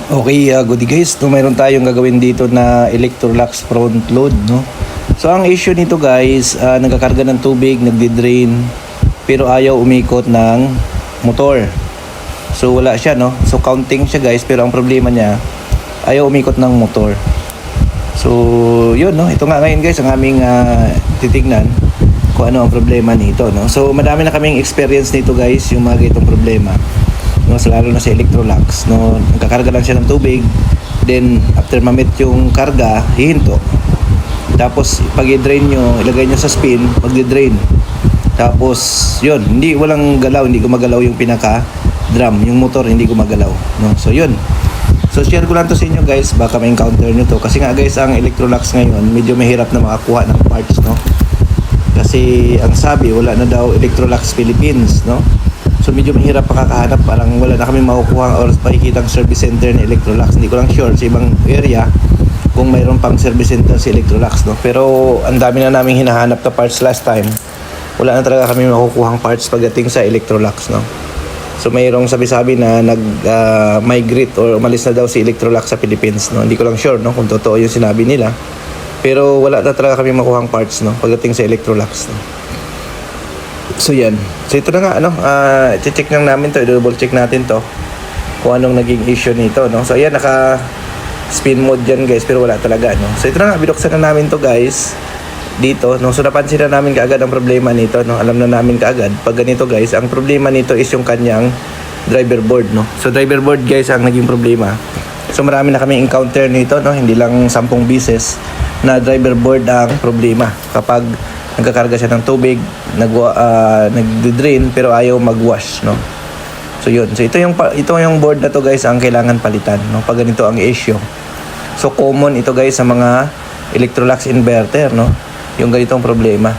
Okay, good guys. No, mayroon tayong gagawin dito na Electrolux front load, no. So ang issue nito guys, nagkakarga ng tubig, nagdi-drain, pero ayaw umikot ng motor. So wala siya, no. So counting siya guys, pero ang problema niya, ayaw umikot ng motor. So yun, no. Ito nga ngayon guys ang aming titignan kung ano ang problema nito, no. So madami na kaming experience nito guys, yung mga ganitong problema. No, lalo na sa Electrolux, no, nagkakarga lang siya ng tubig, then after mamit yung karga, hihinto. Tapos pag i-drain nyo, ilagay nyo sa spin, magdi-drain. Tapos yun, walang galaw, hindi gumagalaw yung pinaka drum, yung motor hindi gumagalaw, no. So yun, so share ko lang to sa inyo guys, baka may encounter nyo to, kasi nga guys ang Electrolux ngayon medyo mahirap na makakuha ng parts, no, kasi ang sabi wala na daw Electrolux Philippines, no. So medyo mahirap pakakahanap, parang wala na kami makukuha or makikitang service center na Electrolux. Hindi ko lang sure sa ibang area kung mayroon pang service center si Electrolux, no. Pero ang dami na naming hinahanap na parts last time. Wala na talaga kami makukuhang parts pagdating sa Electrolux, no. So mayroong sabi-sabi na nag-migrate or umalis na daw si Electrolux sa Philippines, no. Hindi ko lang sure, no, kung totoo yung sinabi nila. Pero wala na talaga kami makukuhang parts, no, pagdating sa Electrolux, no. So yan. So ito na nga, i-check lang namin to, i-double check natin to kung anong naging issue nito, no. So ayan, naka spin mode dyan guys, pero wala talaga, no. So ito na nga, binuksan na namin to guys dito, no. So napansin na namin kaagad ang problema nito, no. Alam na namin kaagad pag ganito guys, ang problema nito is yung kanyang driver board, no. So driver board guys ang naging problema. So marami na kami encounter nito, no, hindi lang 10 beses na driver board ang problema kapag nagkakarga siya ng tubig, nagdi-drain pero ayaw mag-wash, no. So yun. So ito yung board na to guys ang kailangan palitan, no, pag ganito ang issue. So common ito guys sa mga Electrolux inverter, no, yung ganitong problema.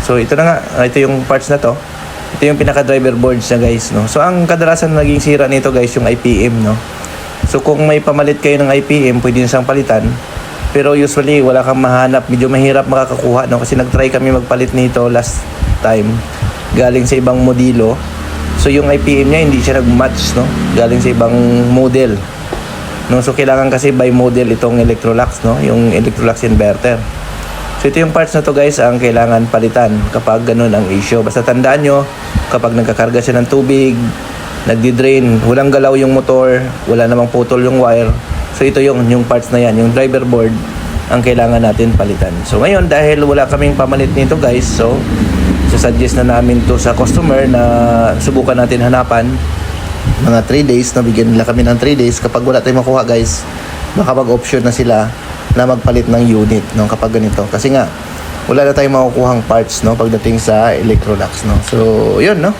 So ito na nga, ito yung parts na to. Ito yung pinaka driver boards na guys, no. So ang kadalasan naging sira nito guys yung IPM, no. So kung may pamalit kayo ng IPM, pwede nyo siyang palitan. Pero usually wala kang mahanap, medyo mahirap makakakuha, no, kasi nagtry kami magpalit nito last time galing sa ibang modelo. So yung IPM niya hindi siya nag-match, no, galing sa ibang model, no. So kailangan kasi by model itong Electrolux, no, yung Electrolux inverter. So ito yung parts na to guys ang kailangan palitan kapag ganun ang issue. Basta tandaan nyo, kapag nagkakarga siya ng tubig, nagdi-drain, walang galaw yung motor, wala namang putol yung wire. So ito yung parts na yan, yung driver board ang kailangan natin palitan. So ngayon dahil wala kaming pamalit nito guys, so suggest na namin to sa customer na subukan natin hanapan mga 3 days, na bigyan nila kami ng 3 days. Kapag wala tayong makuha guys, baka mag-option na sila na magpalit ng unit, no, kapag ganito. Kasi nga wala na tayong makukuhang parts, no, pagdating sa Electrolux, no. So yun, no,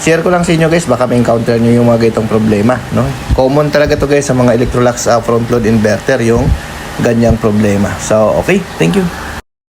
share ko lang sa inyo guys, baka may encounter nyo yung mga ganitong problema, no. Common talaga to guys sa mga Electrolux front load inverter, yung ganyang problema. So okay, thank you.